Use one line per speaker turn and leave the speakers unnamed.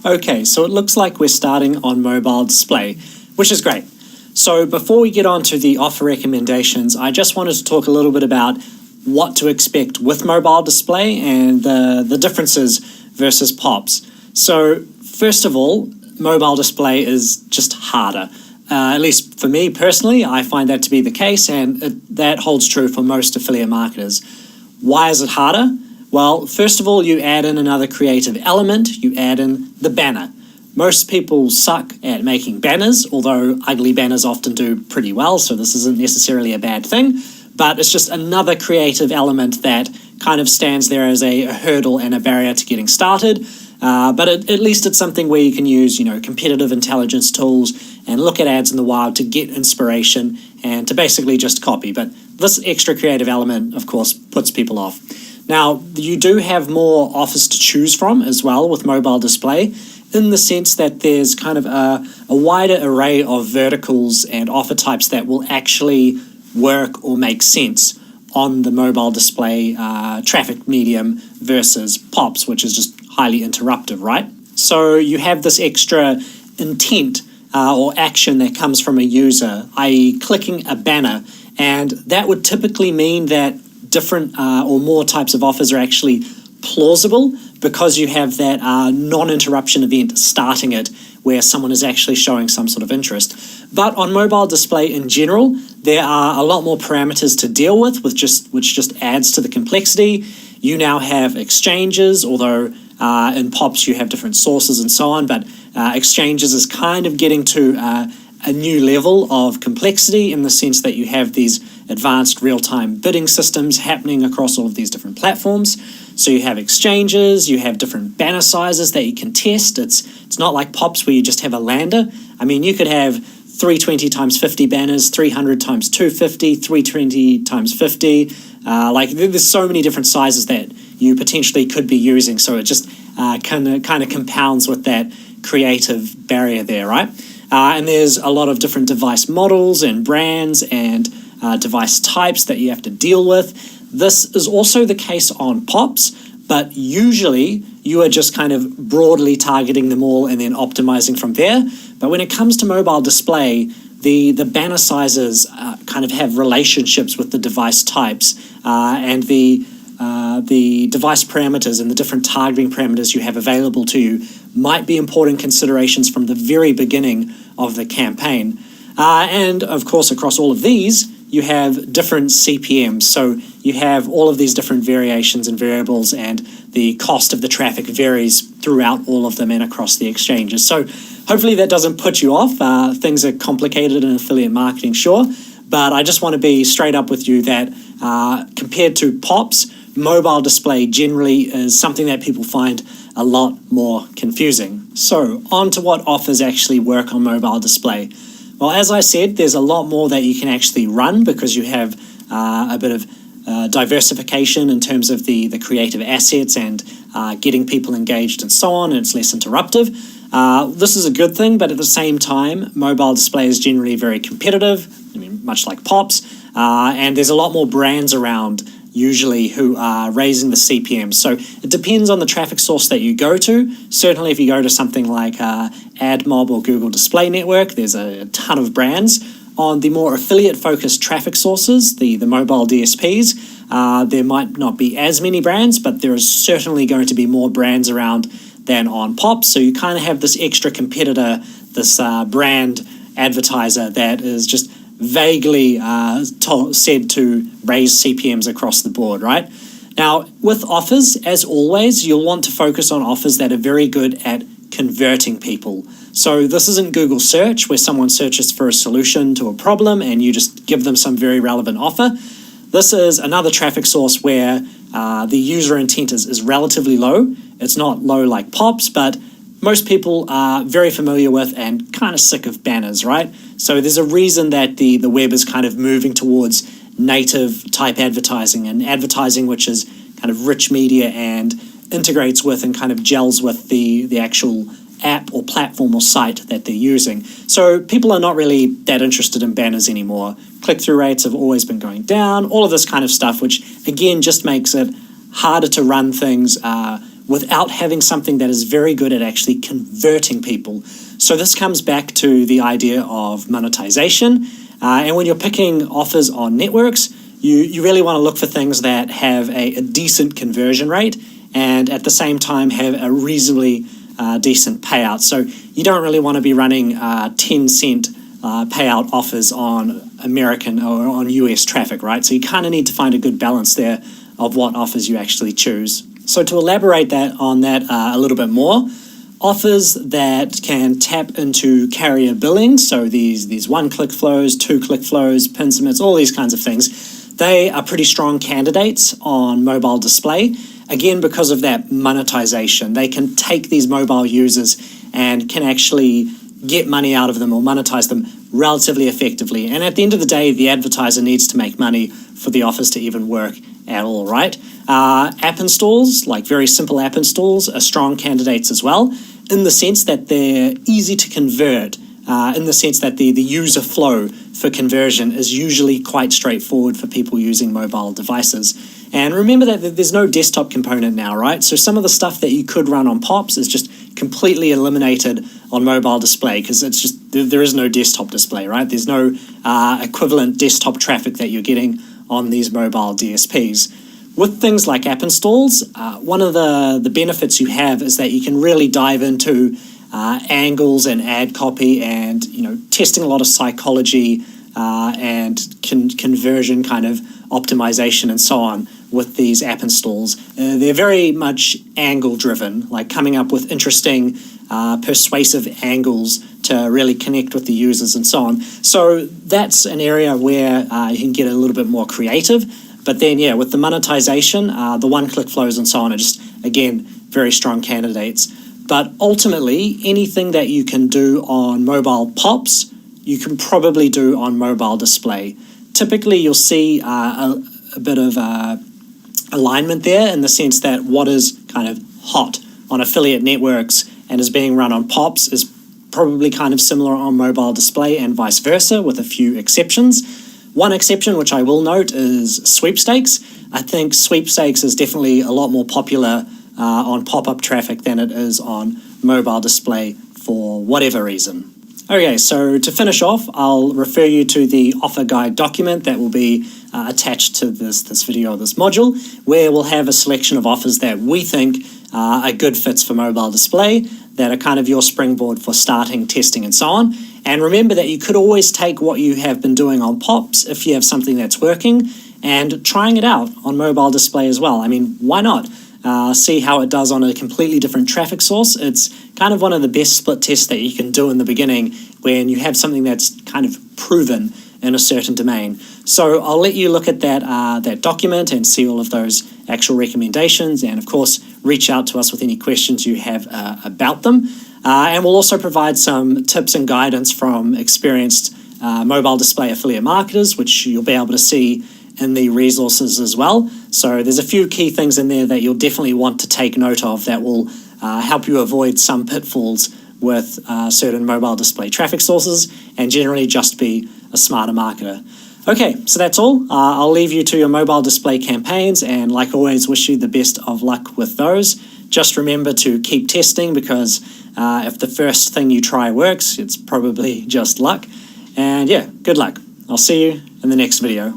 Okay, so it looks like we're starting on mobile display, which is great. So before we get on to the offer recommendations, I just wanted to talk a little bit about what to expect with mobile display and the differences versus POPs. So first of all, mobile display is just harder. At least for me personally, I find that to be the case, and that holds true for most affiliate marketers. Why is it harder? Well, first of all, you add in another creative element, you add in the banner. Most people suck at making banners, although ugly banners often do pretty well, so this isn't necessarily a bad thing, but it's just another creative element that kind of stands there as a hurdle and a barrier to getting started. But at least it's something where you can use, competitive intelligence tools and look at ads in the wild to get inspiration and to basically just copy. But this extra creative element, of course, puts people off. Now, you do have more offers to choose from as well with mobile display, in the sense that there's kind of a wider array of verticals and offer types that will actually work or make sense on the mobile display traffic medium versus POPs, which is just highly interruptive, right? So you have this extra intent or action that comes from a user, i.e. clicking a banner, and that would typically mean that different or more types of offers are actually plausible because you have that non-interruption event starting it where someone is actually showing some sort of interest. But on mobile display in general, there are a lot more parameters to deal with, which just adds to the complexity. You now have exchanges, although in POPs you have different sources and so on, but exchanges is kind of getting to a new level of complexity in the sense that you have these advanced real-time bidding systems happening across all of these different platforms. So you have exchanges, you have different banner sizes that you can test. It's not like POPs where you just have a lander. I mean, you could have 320 times 50 banners, 300 times 250, 320 times 50. There's so many different sizes that you potentially could be using. So it just kind of compounds with that creative barrier there, right? And there's a lot of different device models and brands and device types that you have to deal with. This is also the case on POPs, but usually you are just kind of broadly targeting them all and then optimizing from there. But when it comes to mobile display, the banner sizes kind of have relationships with the device types and the device parameters and the different targeting parameters you have available to you might be important considerations from the very beginning of the campaign. And of course, across all of these, you have different CPMs. So you have all of these different variations and variables, and the cost of the traffic varies throughout all of them and across the exchanges. So hopefully that doesn't put you off. Things are complicated in affiliate marketing, sure, but I just want to be straight up with you that compared to POPs, mobile display generally is something that people find a lot more confusing. So on to what offers actually work on mobile display. Well, as I said, there's a lot more that you can actually run because you have a bit of diversification in terms of the creative assets and getting people engaged and so on, and it's less interruptive. This is a good thing, but at the same time, mobile display is generally very competitive, much like POPs, and there's a lot more brands around usually who are raising the CPM. So it depends on the traffic source that you go to. Certainly if you go to something like AdMob or Google Display Network, there's a ton of brands. On the more affiliate-focused traffic sources, the mobile DSPs, there might not be as many brands, but there is certainly going to be more brands around than on POPs. So you kind of have this extra competitor, this brand advertiser that is just vaguely said to raise CPMs across the board, right? Now, with offers, as always, you'll want to focus on offers that are very good at converting people. So this isn't Google search where someone searches for a solution to a problem and you just give them some very relevant offer. This is another traffic source where the user intent is relatively low. It's not low like POPs, but most people are very familiar with and kind of sick of banners, right? So there's a reason that the web is kind of moving towards native type advertising and advertising which is kind of rich media and integrates with and kind of gels with the actual app or platform or site that they're using. So people are not really that interested in banners anymore. Click-through rates have always been going down, all of this kind of stuff, which again just makes it harder to run things without having something that is very good at actually converting people. So this comes back to the idea of monetization. And when you're picking offers on networks, you really want to look for things that have a decent conversion rate and at the same time have a reasonably decent payout. So you don't really want to be running 10-cent payout offers on American or on US traffic, right? So you kind of need to find a good balance there of what offers you actually choose. So to elaborate on that a little bit more, offers that can tap into carrier billing, so these one-click flows, two-click flows, pin submits, all these kinds of things, they are pretty strong candidates on mobile display. Again, because of that monetization, they can take these mobile users and can actually get money out of them or monetize them relatively effectively. And at the end of the day, the advertiser needs to make money for the offers to even work at all, right? App installs, like very simple app installs, are strong candidates as well, in the sense that they're easy to convert, in the sense that the user flow for conversion is usually quite straightforward for people using mobile devices. And remember that there's no desktop component now, right? So some of the stuff that you could run on POPs is just completely eliminated on mobile display because it's just there is no desktop display, right? There's no equivalent desktop traffic that you're getting on these mobile DSPs. With things like app installs, one of the benefits you have is that you can really dive into angles and ad copy and testing a lot of psychology and conversion kind of optimization and so on with these app installs. They're very much angle driven, like coming up with interesting persuasive angles to really connect with the users and so on. So that's an area where you can get a little bit more creative. But then, yeah, with the monetization, the one-click flows and so on are just, again, very strong candidates. But ultimately, anything that you can do on mobile POPs, you can probably do on mobile display. Typically, you'll see a bit of alignment there in the sense that what is kind of hot on affiliate networks and is being run on POPs is probably kind of similar on mobile display and vice versa, with a few exceptions. One exception, which I will note, is sweepstakes. I think sweepstakes is definitely a lot more popular on pop-up traffic than it is on mobile display for whatever reason. Okay, so to finish off, I'll refer you to the offer guide document that will be attached to this video, this module, where we'll have a selection of offers that we think are good fits for mobile display, that are kind of your springboard for starting, testing, and so on. And remember that you could always take what you have been doing on POPs, if you have something that's working, and trying it out on mobile display as well. I mean, why not? See how it does on a completely different traffic source. It's kind of one of the best split tests that you can do in the beginning when you have something that's kind of proven in a certain domain. So I'll let you look at that document and see all of those actual recommendations, and of course reach out to us with any questions you have about them. And we'll also provide some tips and guidance from experienced mobile display affiliate marketers, which you'll be able to see in the resources as well. So there's a few key things in there that you'll definitely want to take note of that will help you avoid some pitfalls with certain mobile display traffic sources and generally just be a smarter marketer. Okay, so that's all. I'll leave you to your mobile display campaigns, and like always, wish you the best of luck with those. Just remember to keep testing, because if the first thing you try works, it's probably just luck. And yeah, good luck. I'll see you in the next video.